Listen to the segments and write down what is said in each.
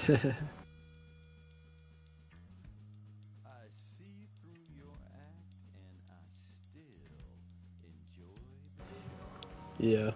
see through your act and I still enjoy the show. Yeah.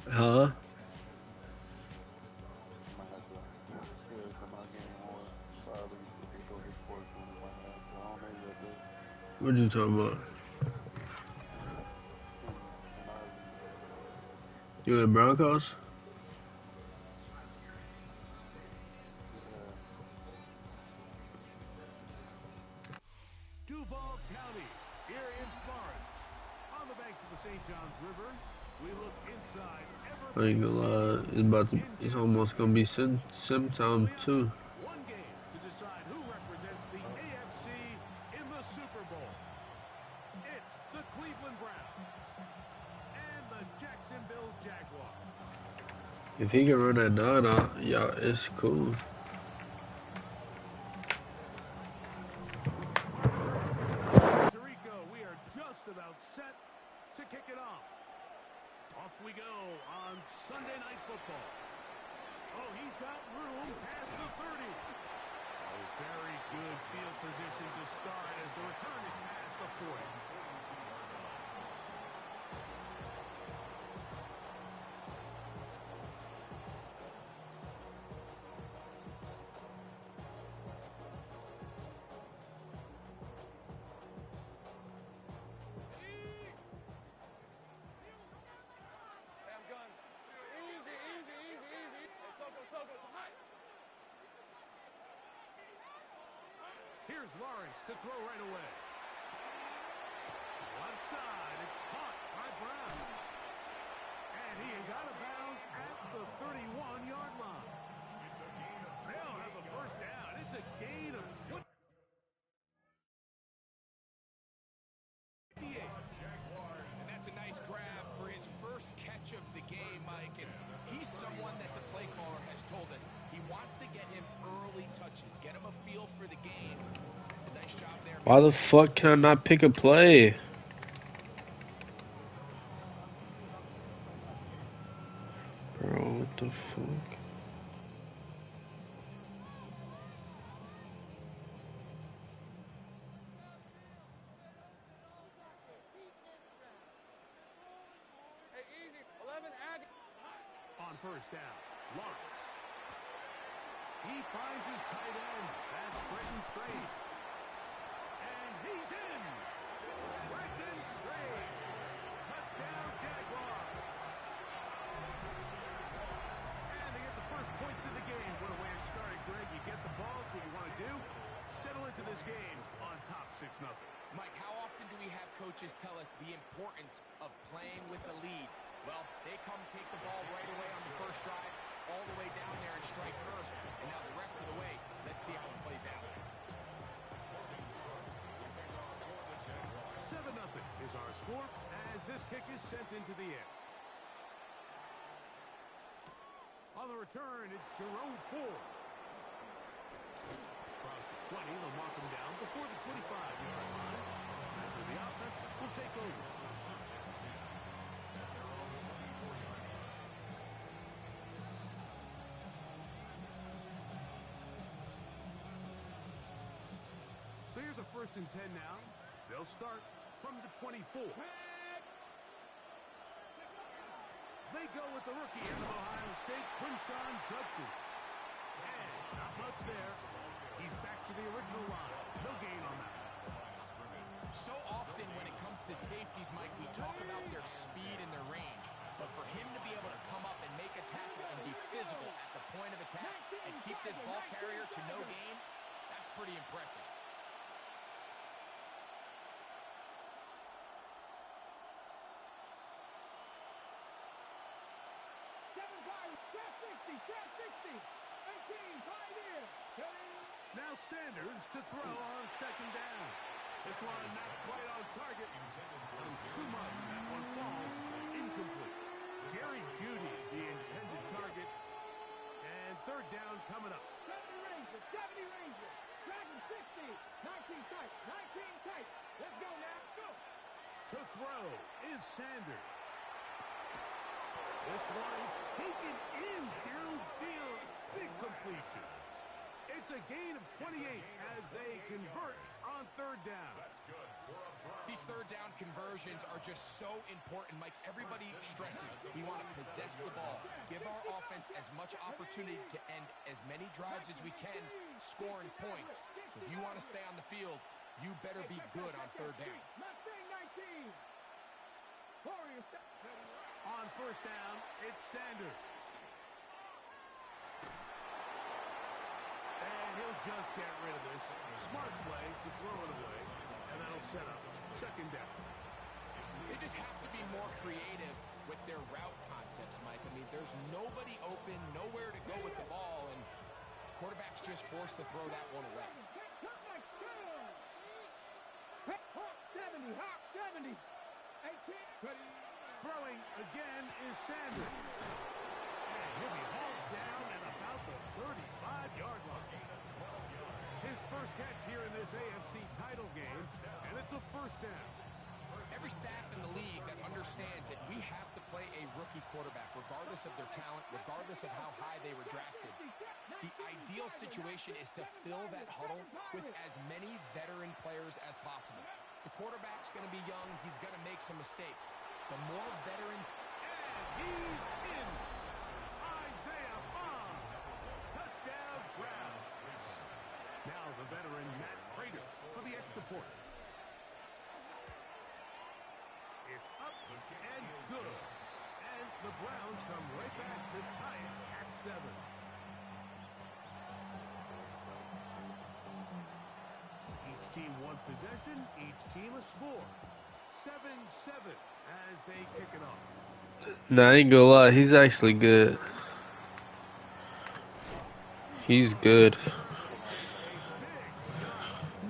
Huh? Might have to come out game more. Probably if they go his sports room, we might have to. Oh, maybe I do. What you talking about? In our league. You in Broncos? Yeah. Duval County, here in Florida. On the banks of the St. Johns River, we look inside I ain't gonna lie, it's almost gonna be sim time too. One game to decide who represents the AFC in the Super Bowl. It's the Cleveland Browns and the Jacksonville Jaguars. If he can run that 9 out, yeah, it's cool. Puerto Rico, we are just about set to kick it off. Off we go on Sunday Night Football. Oh, he's got room past the 30. A very good field position to start as the return is past the 40. Here's Lawrence to throw right away. Left side, it's caught by Brown. And he is out of bounds at the 31-yard line. It's a gain of 10. They'll have a first down. It's a gain of 20. And that's a nice grab for his first catch of the game, Mike. And he's someone that the play caller has told us he wants to get him early touches, get him a feel for the game. Nice job there. Why the fuck can I not pick a play? Bro, what the fuck? On first down, Lawrence. He finds his tight end. That's Brenton Straight. And he's in. Brenton Straight. Touchdown, Jaguars. And they get the first points of the game. What a way to start it, Greg. You get the ball. It's what you want to do. Settle into this game on top 6-0. Mike, how often do we have coaches tell us the importance of playing with the lead? Well, they come take the ball right away on the first drive, all the way down there and strike first. And now the rest of the way, let's see how it plays out. 7-0 is our score as this kick is sent into the air. On the return, it's Jerome Ford. Across the 20, they'll mark him down before the 25-yard line. That's where the offense will take over. So here's a 1st and 10 now. They'll start from the 24. They go with the rookie out of Ohio State, Quinshawn Judkins. And not much there. He's back to the original line. No gain on that. So often when it comes to safeties, Mike, we talk about their speed and their range. But for him to be able to come up and make a tackle and be physical at the point of attack and keep this ball carrier to no gain, that's pretty impressive. Now Sanders to throw on 2nd down. This one not quite on target. Too much. That one falls incomplete. Jerry Jeudy, the intended target. And 3rd down coming up. 70 Rangers. Dragon 60. 19 tight. 19 tight. Let's go now. Go. To throw is Sanders. This one is taken in downfield. Big completion. It's a gain of 28 as they convert on 3rd down. These 3rd down conversions are just so important, Mike. Everybody stresses we want to possess the ball, give our offense as much opportunity to end as many drives as we can, scoring points. So if you want to stay on the field, you better be good on 3rd down. On 1st down, it's Sanders. And he'll just get rid of this. Smart play to throw it away. And that'll set up 2nd down. They just have to be more creative with their route concepts, Mike. I mean, there's nobody open, nowhere to go with the ball, and quarterback's just forced to throw that one away. Hawk 70. 18. Throwing again is Sanders. And he'll be hauled down at about the 35-yard line. His first catch here in this AFC title game, and it's a 1st down. Every staff in the league that understands that we have to play a rookie quarterback, regardless of their talent, regardless of how high they were drafted. The ideal situation is to fill that huddle with as many veteran players as possible. The quarterback's going to be young. He's going to make some mistakes. The more veteran... And he's in. Isaiah Bond. Touchdown, Browns. Now the veteran Matt Prater for the extra point. It's up and good. And the Browns come right back to tie it at 7. Each team one possession, each team a score. 7-7 as they kick it off. Nah, I ain't gonna lie, he's actually good. He's good.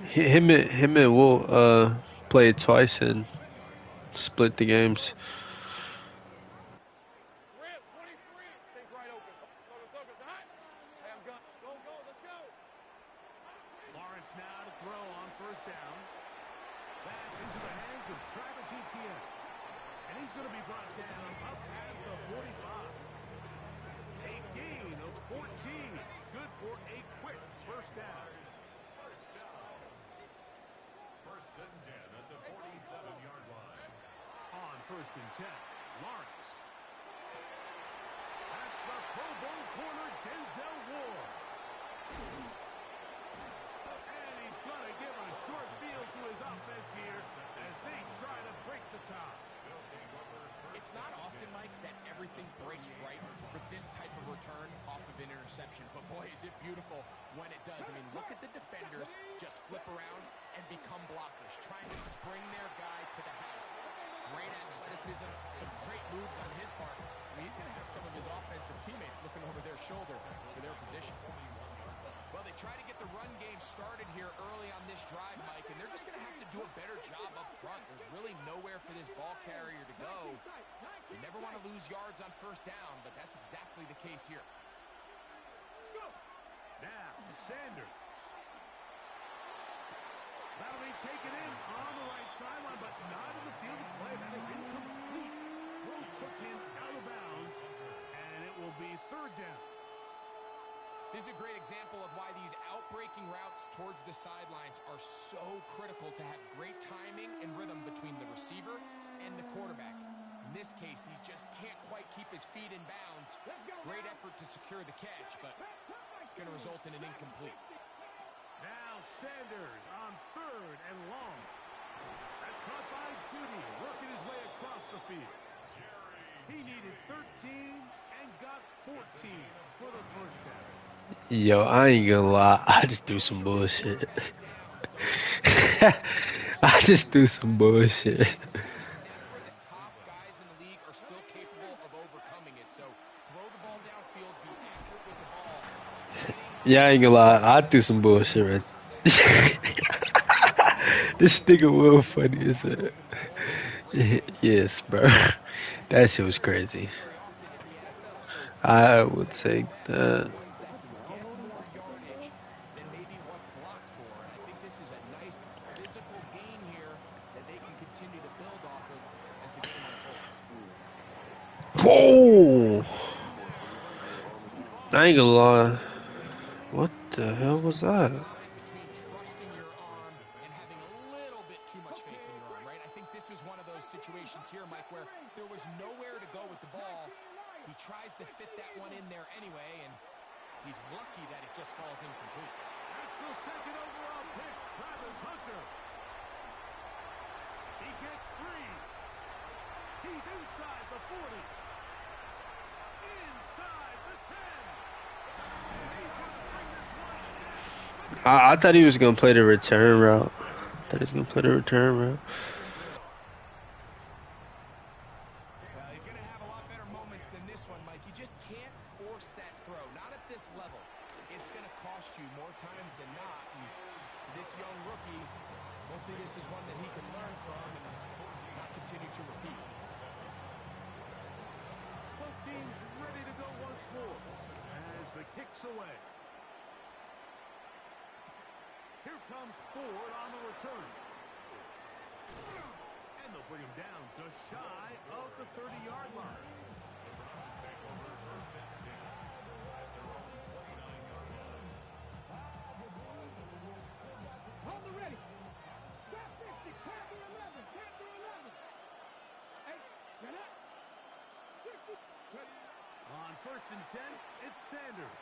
Him and Will played twice and split the games. Lawrence now to throw on 1st down. That's into the hands of Travis Etienne. And he's going to be brought down up past the 45. A gain of 14. Good for a quick 1st down. 1st and 10 at the 47-yard line. On 1st and 10, Lawrence. That's the Pro Bowl corner, Denzel Ward. And he's going to give a short field to his offense here as they try to break the tie. It's not often, Mike, that everything breaks right for this type of return off of an interception. But, boy, is it beautiful when it does. I mean, look at the defenders just flip around and become blockers, trying to spring their guy to the house. Great athleticism, some great moves on his part. I mean, he's going to have some of his offensive teammates looking over their shoulder for their position. Well, they try to get the run game started here early on this drive, Mike, and they're just going to have to do a better job up front. There's really nowhere for this ball carrier to go. You never want to lose yards on first down, but that's exactly the case here. Now, Sanders. That'll be taken in on the right sideline, but not in the field of play. That is incomplete. Throw took him out of bounds, and it will be third down. This is a great example of why these outbreaking routes towards the sidelines are so critical to have great timing and rhythm between the receiver and the quarterback. In this case, he just can't quite keep his feet in bounds. Great effort to secure the catch, but it's going to result in an incomplete. Now Sanders on third and long. That's caught by Judy, working his way across the field. He needed 13 and got 14 for the first down. Yo, I ain't gonna lie. I just do some bullshit. I just do some bullshit. That's where the top guys in the league are still capable of overcoming it. So throw the ball downfield, be accurate with the ball. Yeah, I ain't gonna lie. I do some bullshit, right? This nigga Will funny as hell. Yes, bro. That shit was crazy. I would take that. Whoa! I ain't gonna lie. What the hell was that? Between trusting your arm and having a little bit too much faith in your arm, right? I think this is one of those situations here, Mike, where there was nowhere to go with the ball. He tries to fit that one in there anyway, and he's lucky that it just falls incomplete. That's the second overall pick, Travis Hunter. He gets 3. He's inside the 40. Inside the 10. And he's going to bring this one down. I thought he was gonna play the return route. Well, he's gonna have a lot better moments than this one, Mike. You just can't force that throw, not at this level. It's going to cost you more times than not. And for this young rookie, hopefully this is one that he can learn from and not continue to repeat. Both teams ready to go once more as the kick's away. Here comes Ford on the return. And they'll bring him down just shy of the 30-yard line. Hold the ready. Cap 50, cap 11, cap 11. Hey, get up. 60. On first and 10, it's Sanders.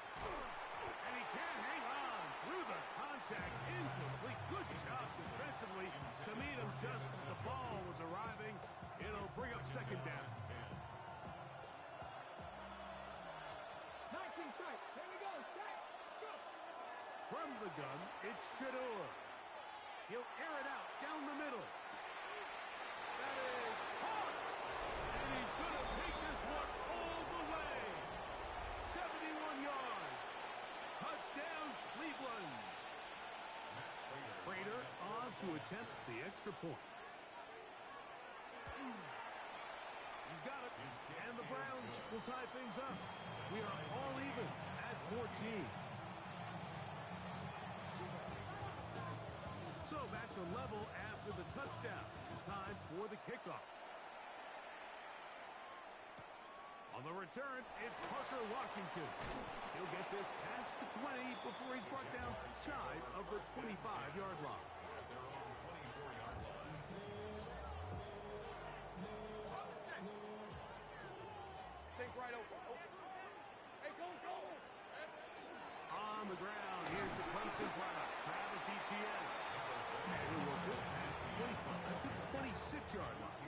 And he can't hang on through the contact. Incomplete. Good job defensively to meet him just as the ball was arriving. It'll bring up second down. 19 tight. Here we go. Set. Go. From the gun, it's Shador. He'll air it out down the middle. That is hard. And he's going to take this one all the way. 71 yards. Touchdown, Cleveland. Prater on to attempt the extra point. He's got it. And the Browns will tie things up. We are all even at 14. So back to level after the touchdown. Time for the kickoff. On the return, it's Parker Washington. He'll get this past the 20 before he's brought down shy of the 25-yard line. Think right open. Hey, go, go. On the ground, 6-yard line.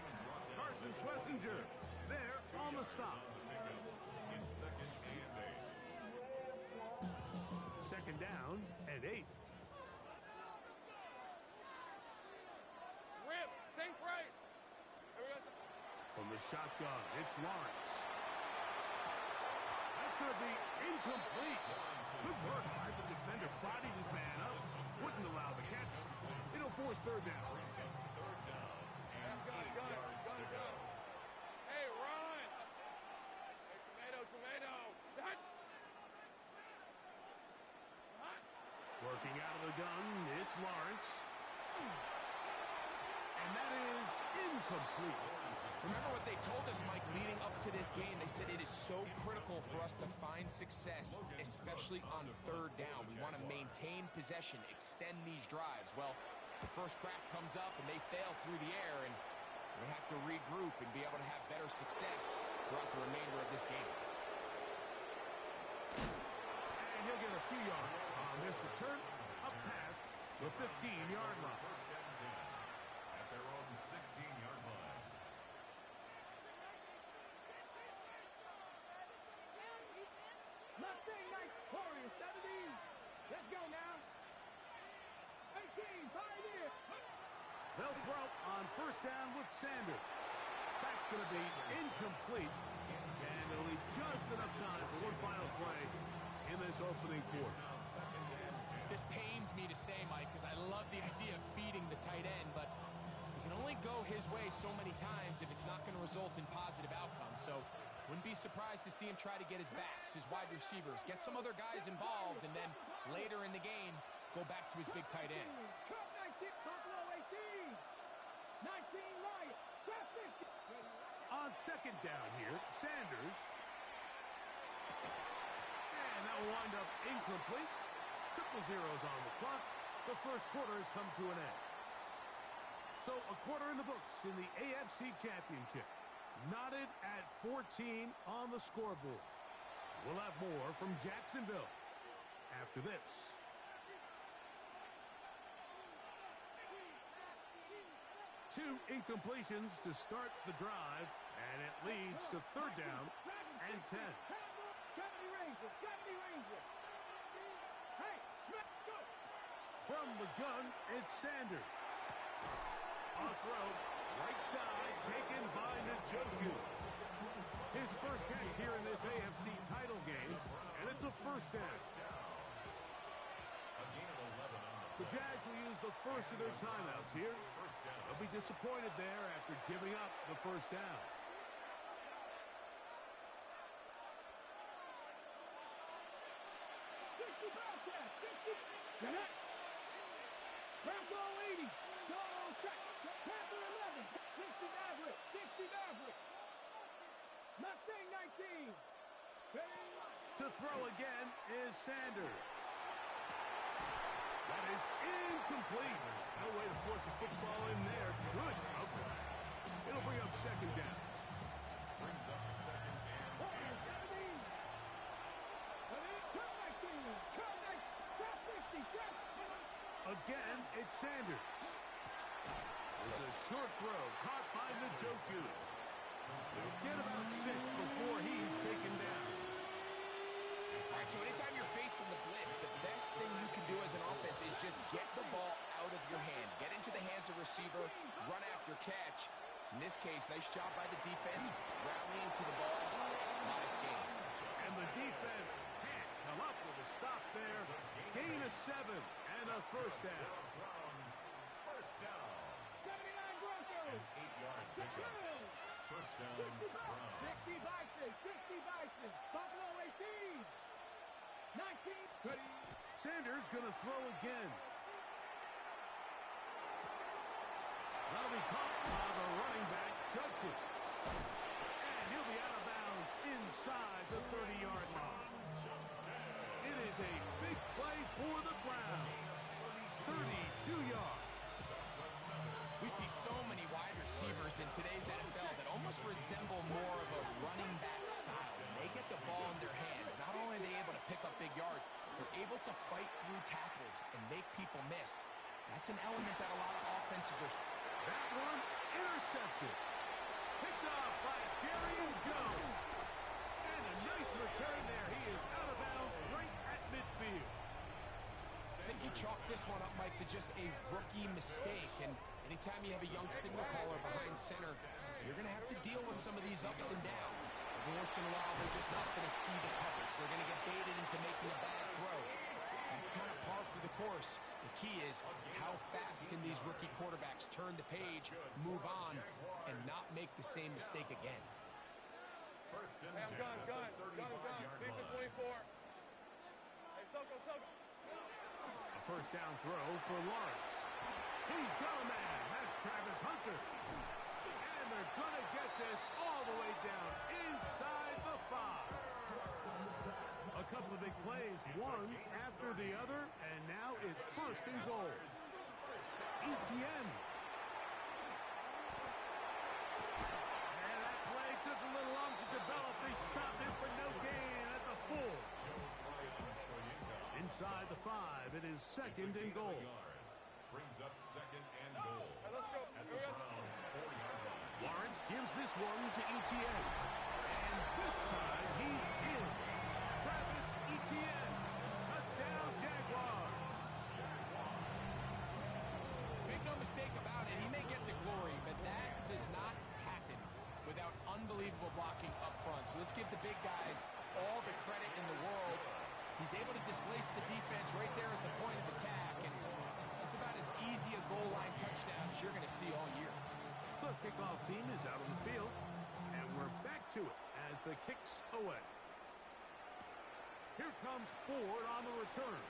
Carson Schlesinger there on the stop. In second and 8. Second down and 8. Rip, sink right. From the shotgun, it's Lawrence. That's going to be incomplete. Good work by the defender. Bodied his man up. Wouldn't allow the catch. It'll force third down. Third down and 8 yards to go. Hey, run. Hey, tomato. Hot. Working out of the gun, it's Lawrence. And that is incomplete. Remember what they told us, Mike, leading up to this game. They said it is so critical for us to find success, especially on third down. We want to maintain possession, extend these drives. Well, the first crack comes up and they fail through the air, and we have to regroup and be able to have better success throughout the remainder of this game. And he'll get a few yards on this return up past the 15-yard line. First and 10 at their own 16-yard line. Mustang Knight Warrior 70. Let's go now. 18, pioneer. They'll throw on first down with Sanders. That's going to be incomplete. And it'll leave just enough time for one final play in this opening quarter. This pains me to say, Mike, because I love the idea of feeding the tight end, but it can only go his way so many times if it's not going to result in positive outcomes. So wouldn't be surprised to see him try to get his backs, his wide receivers, get some other guys involved, and then later in the game, go back to his big tight end. Cup 19, Buffalo 18. 19, Lion. Draft 50. On second down here, Sanders. And that will wind up incomplete. Triple zeros on the clock. The first quarter has come to an end. So a quarter in the books in the AFC Championship. Knotted at 14 on the scoreboard. We'll have more from Jacksonville after this. Two incompletions to start the drive, and it leads to third down and 10. Gotta be Ranger. Hey, let's go. From the gun, it's Sanders. A throw, right side, taken by Njoku. His first catch here in this AFC title game, and it's a first down. A gain of 11 on The Jags will use the first of their timeouts here. first down. They'll be disappointed there after giving up the first down. Bronco 80. Solo strike. Panther 11. 60 Maverick. Mustang 19. To throw again is Sanders. That is incomplete. No way to force a football in there. Good coverage. It'll bring up second down. Brings up second and 10. Again, it's Sanders. There's a short throw caught by Njoku. They'll get about 6 before he's taken down. All right, so anytime you're facing the blitz, the best thing you can do as an offense is just get the ball out of your hand. Get into the hands of receiver, run after catch. In this case, nice job by the defense, rallying to the ball. Nice game. And the defense can't come up with a stop there. Gain of 7 and a first down. Browns, first down. 79 Broncos. 8-yard pickup. First down, Browns. 60 Bison. Buffalo 18. 19. Sanders going to throw again. That'll be caught by the running back, Judkins. And he'll be out of bounds inside the 30-yard line. It is a big play for the Browns. 32 yards. We see so many wide receivers in today's NFL that almost resemble more of a running back style. When they get the ball in their hands, not only are they able to pick up big yards, they're able to fight through tackles and make people miss. That's an element that a lot of offenses are That one intercepted. Picked off by Jerry Jones. And a nice return there. He is out of bounds right at midfield. I think you chalk this one up, Mike, to just a rookie mistake. And anytime you have a young signal caller behind center, you're going to have to deal with some of these ups and downs. Every once in a while, they're just not going to see the coverage. They're going to get baited into making a bad throw. That's kind of par for the course. The key is how fast can these rookie quarterbacks turn the page, move on, and not make the same mistake again. First and Hey, I'm 10 gone, at the gone. 35-yard Base at line. 24. Hey, Soko. A first down throw for Lawrence. He's got a man. That's Travis Hunter. And they're going to get this all the way down inside the 5. A couple of big plays, one after the other, and now it's first and goal. Etienne. And that play took a little long to develop. They stopped it for no gain at the full. Inside the 5, it is second and goal. Brings up second and goal. Hey, let's go. At the Browns' 40-yard line. Lawrence gives this one to Etienne. And this time he's in. Travis Etienne. Touchdown Jaguars. Make no mistake about it, he may get the glory, but that does not happen without unbelievable blocking up front. So let's give the big guys all the credit in the world. He's able to displace the defense right there at the point of attack, and it's about as easy a goal line touchdown as you're going to see all year. The kickoff team is out on the field, and we're back to it as the kick's away. Here comes Ford on the return.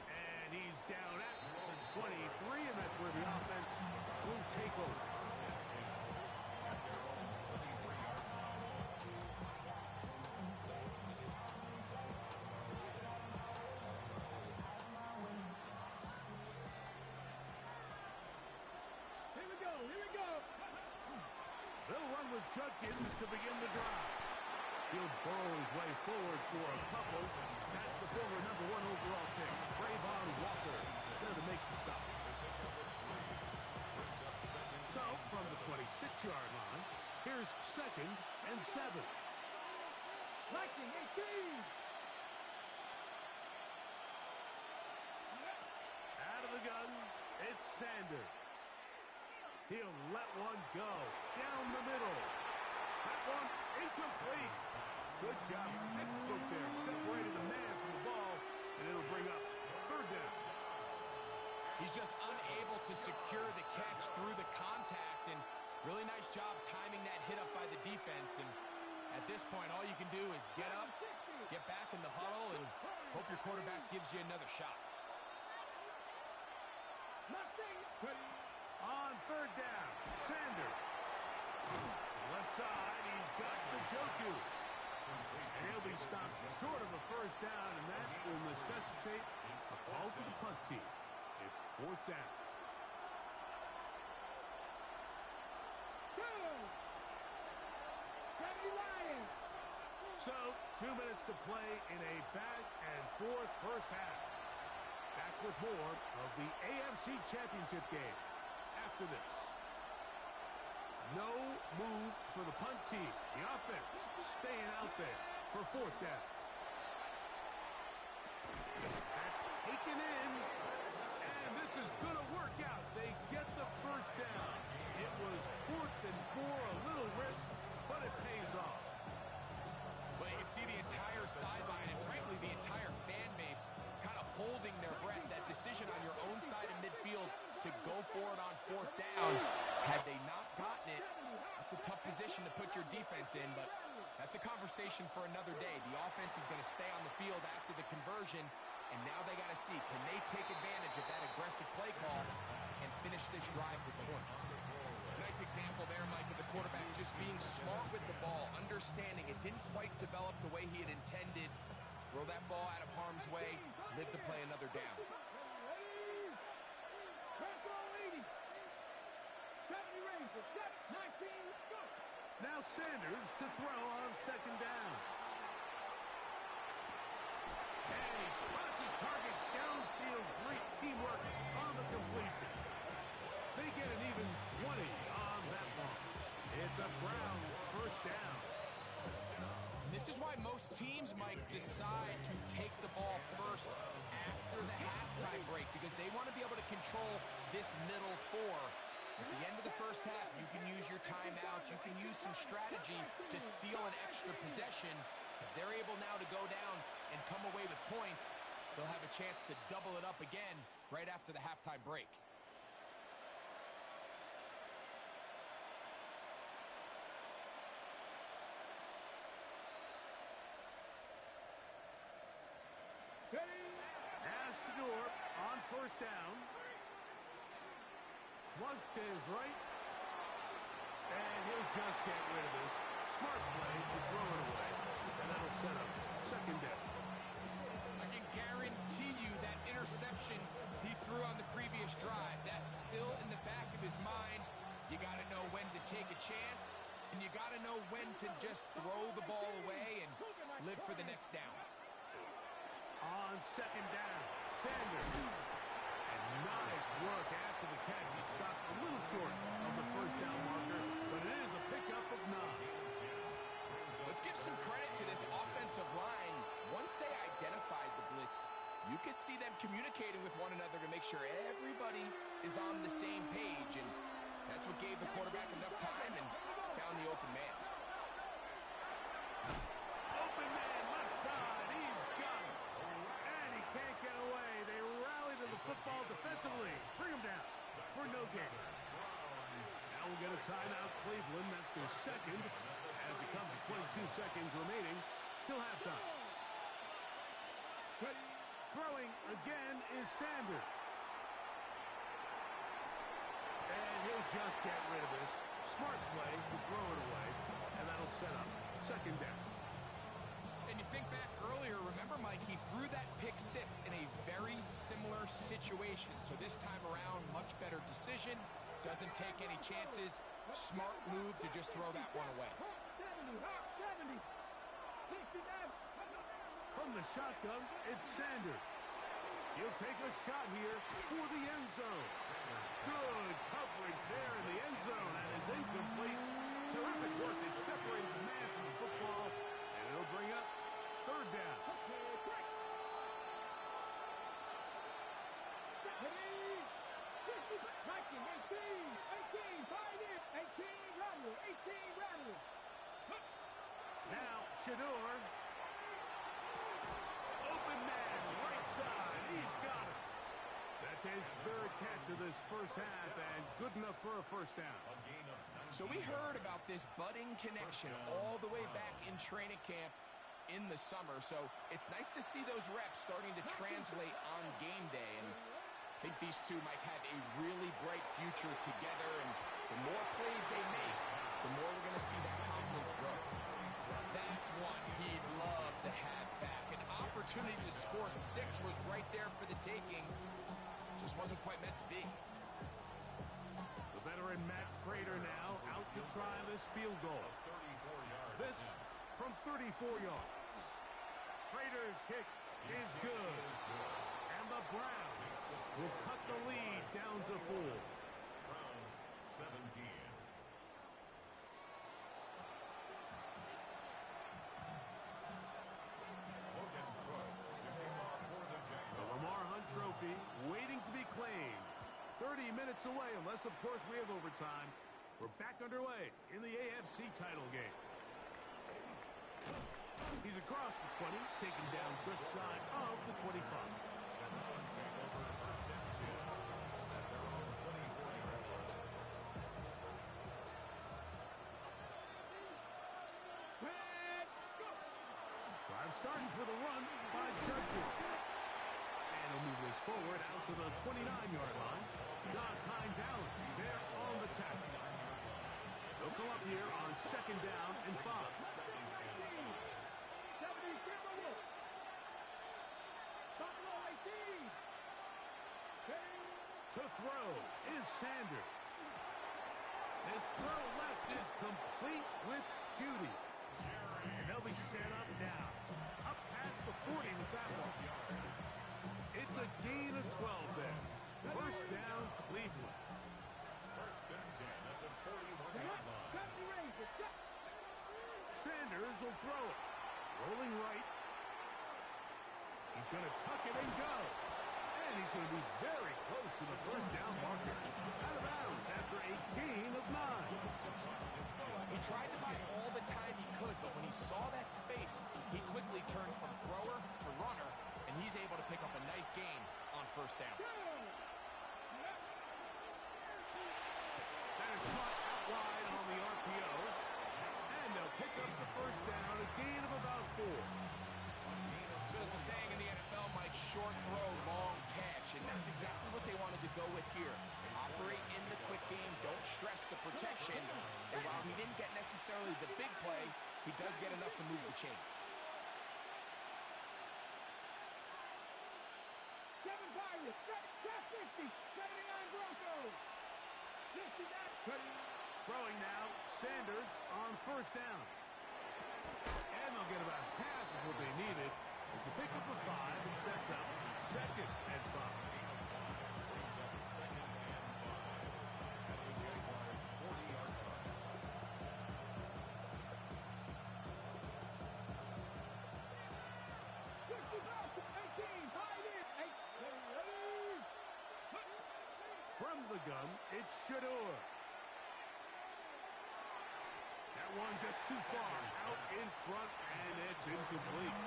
And he's down at the 23, and that's where the offense will take over. Here we go. They'll run with Judkins to begin the drive. He'll burrow his way forward for a couple. That's the former number 1 overall pick, Trayvon Walker, there to make the stop. So, from the 26-yard line, here's second and 7. Liking 18. Out of the gun, it's Sanders. He'll let one go down the middle. That one incomplete. Good job. Textbook there. Separated the man from the ball, and it'll bring up third down. He's just unable to secure the catch through the contact, and really nice job timing that hit up by the defense. And at this point, all you can do is get up, get back in the huddle, and hope your quarterback gives you another shot. On third down, Sanders. Left side, he's got the Njoku. And he'll be stopped short of a first down, and that will necessitate a call to the punt team. It's fourth down. So, 2 minutes to play in a back-and-forth first half. Back with more of the AFC Championship game after this. No move for the punt team. The offense staying out there for fourth down. That's taken in. And this is going to work out. They get the first down. It was 4th and 4, a little risk, but it pays off. Well, you can see the entire sideline and, frankly, the entire fan base kind of holding their breath. That decision on your own side of midfield to go for it on fourth down. Had they not gotten it, that's a tough position to put your defense in, but that's a conversation for another day. The offense is going to stay on the field after the conversion, and now they got to see, can they take advantage of that aggressive play call and finish this drive with points? Nice example there, Mike, of the quarterback just being smart with the ball, understanding it didn't quite develop the way he had intended. Throw that ball out of harm's way, live to play another down. Now Sanders to throw on second down. And he spots his target downfield. Great teamwork on the completion. They Most teams might decide to take the ball first after the halftime break because they want to be able to control this middle four. At the end of the first half, you can use your timeouts, you can use some strategy to steal an extra possession. If they're able now to go down and come away with points, they'll have a chance to double it up again right after the halftime break. Shador on first down. Flush to his right. And he'll just get rid of this. Smart play to throw it away. And that'll set up second down. I can guarantee you that interception he threw on the previous drive, that's still in the back of his mind. You got to know when to take a chance, and you got to know when to just throw the ball away and live for the next down. On second down, Sanders. And nice work after the catch. He stopped a little short of the first down marker, but it is a pickup of 9. Let's give some credit to this offensive line. Once they identified the blitz, you could see them communicating with one another to make sure everybody is on the same page, and that's what gave the quarterback enough time and found the open man. Open man, left side, he's got it. And he can't get away. They rally to the football defensively. Bring him down for no gain. Now we'll get a timeout, Cleveland. That's their second, as it comes to 22 seconds remaining till halftime. Throwing again is Sanders. And he'll just get rid of this. Smart play to throw it away, and that'll set up second down. And you think back earlier, remember, Mike, he threw that pick six in a very similar situation. So this time around, much better decision. Doesn't take any chances. Smart move to just throw that one away. From the shotgun, it's Sanders. He'll take a shot here for the end zone. Good coverage there in the end zone. That is incomplete. Terrific work to separate the man from the football. And it'll bring up third down. Now, Shador. Open man, right side. He's got it. That's his third catch of this first half, and good enough for a first down. So we heard about this budding connection all the way back in training camp in the summer. So it's nice to see those reps starting to translate on game day. And I think these two might have a really bright future together. And the more plays they make, the more we're going to see that confidence grow. That's one he'd love to have back. An opportunity to score 6 was right there for the taking. Just wasn't quite meant to be. The veteran Matt Prater now out to try this field goal. This from 34 yards. Prater's kick is good. And the Browns will cut the lead down to 4. Browns 17. The Lamar Hunt Trophy waiting to be claimed. 30 minutes away, unless, of course, we have overtime. We're back underway in the AFC title game. He's across the 20, taken down just shy of the 25. Drive starts with a run by Judkins. And he'll move this forward out to the 29-yard line. Doc Hines-Allen there on the tackle. They'll come up here on second down and 5. To throw is Sanders. His throw left is complete with Judy. And they'll be set up now. Up past the 40 with that one. It's a gain of 12 there. First down, Cleveland. First and 10 at the 41-yard line. Sanders will throw it. Rolling right. He's going to tuck it and go. And he's going to be very close to the first down marker. Out of bounds after a gain of 9. He tried to buy all the time he could, but when he saw that space, he quickly turned from thrower to runner, and he's able to pick up a nice gain on first down. That is caught out wide on the RPO. And they'll pick up the first down, a gain of about 4. So there's a saying in the NFL, Mike, short throw, long catch, and that's exactly what they wanted to go with here. Operate in the quick game, don't stress the protection, and while he didn't get necessarily the big play, he does get enough to move the chains. 7 Pirates, 50, 79 Broncos. 59. Throwing now, Sanders on first down. And they'll get about half of what they needed. It's a pickup of 5 and sets up 2nd and 5. From the gun, it's Shador. That one just too far out in front, and it's incomplete.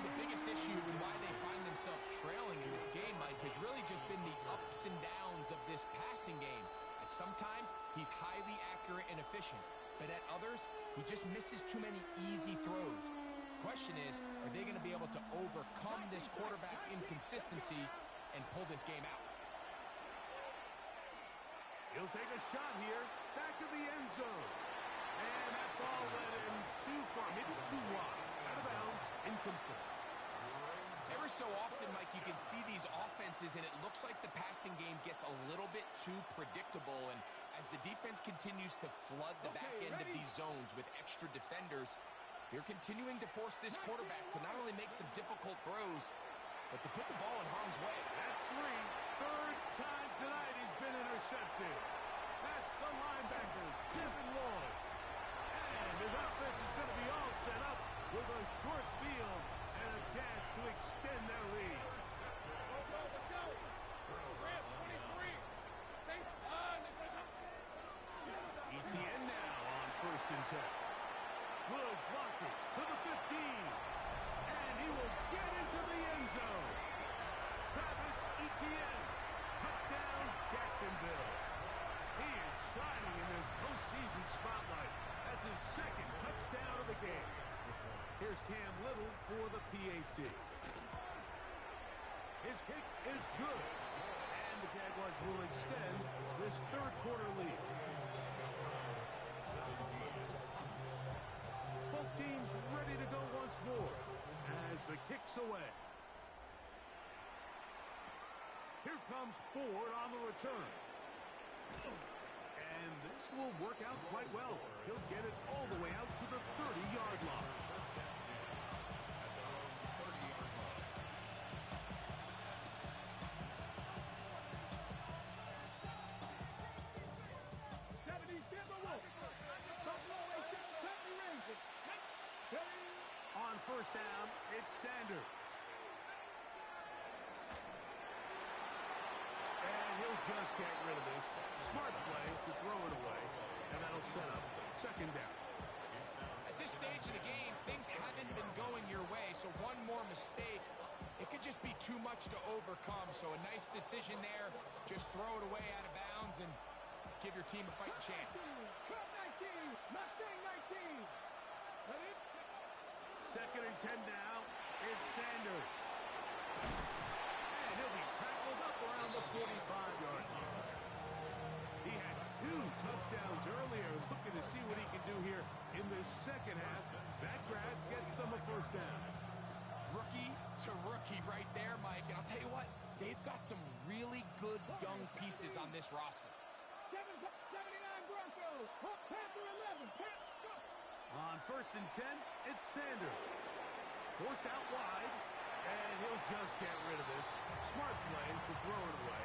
The biggest issue and why they find themselves trailing in this game, Mike, has really just been the ups and downs of this passing game. And sometimes he's highly accurate and efficient, but at others, he just misses too many easy throws. Question is, are they going to be able to overcome this quarterback inconsistency and pull this game out? He'll take a shot here, back of the end zone. And that ball led him too far, maybe too wide. Out of bounds, incomplete. Ever so often, Mike, you can see these offenses, and it looks like the passing game gets a little bit too predictable. And as the defense continues to flood the back end of these zones with extra defenders, they're continuing to force this quarterback to not only make some difficult throws, but to put the ball in harm's way. That's 3. Third time tonight he's been intercepted. That's the linebacker, Devin Lloyd. And his offense is going to be all set up with a short field and a chance to extend their lead. Let's go. Grab 23. ETN now on 1st and 10. Good blocking to the 15. And he will get into the end zone. Travis Etienne. Touchdown, Jacksonville. He is shining in this postseason spotlight. That's his 2nd touchdown of the game. Here's Cam Little for the PAT. His kick is good. And the Jaguars will extend this 3rd quarter lead. Both teams ready to go once more as the kick's away. Here comes Ford on the return. And this will work out quite well. He'll get it all the way out to the 30-yard line. On first down, it's Sanders. And he'll just get rid of this. Smart play to throw it away. And that'll set up 2nd down. At this stage of the game, things haven't been going your way, so one more mistake, it could just be too much to overcome. So a nice decision there. Just throw it away out of bounds and give your team a fighting chance. 19. Mustang 19. 2nd and 10 now. It's Sanders. And he'll be tackled up around the 45-yard line. He had 2 touchdowns earlier. Looking to see what he can do here in this 2nd half. That grab gets them a first down. Rookie to rookie right there, Mike. And I'll tell you what, they've got some really good young pieces on this roster. 79 Broncos. Panther 11. On 1st and 10, it's Sanders. Forced out wide, and he'll just get rid of this. Smart play to throw it away,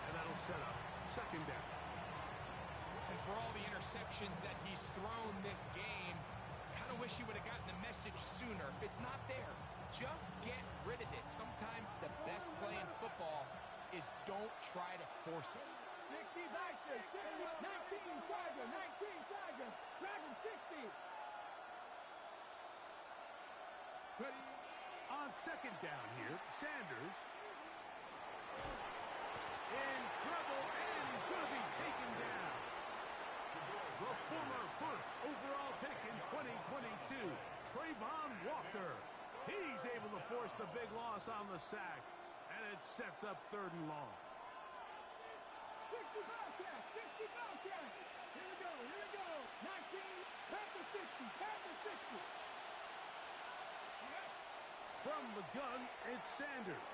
and that'll set up 2nd down. And for all the interceptions that he's thrown this game, kind of wish you would have gotten the message sooner. If it's not there, just get rid of it. Sometimes the best play in football is don't try to force it. 60 Vikings, 19 Tiger, 19 Tiger, Dragon 60. Ready? On second down here, Sanders. In trouble, and he's going to be taken down. The former first overall pick in 2022, Trayvon Walker. He's able to force the big loss on the sack, and it sets up 3rd and long. 60 Bobcats, 60 Bobcats. Here we go, here we go. 19, Panther 60, Panther 60. From the gun, it's Sanders.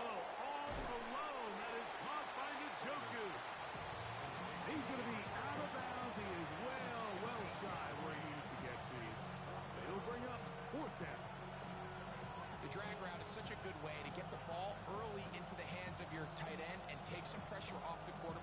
Oh, all alone. That is caught by Njoku. He's going to be out of bounds. He is well shy where he needed to get to. It'll bring up 4th down. The drag route is such a good way to get the ball early into the hands of your tight end and take some pressure off the quarterback.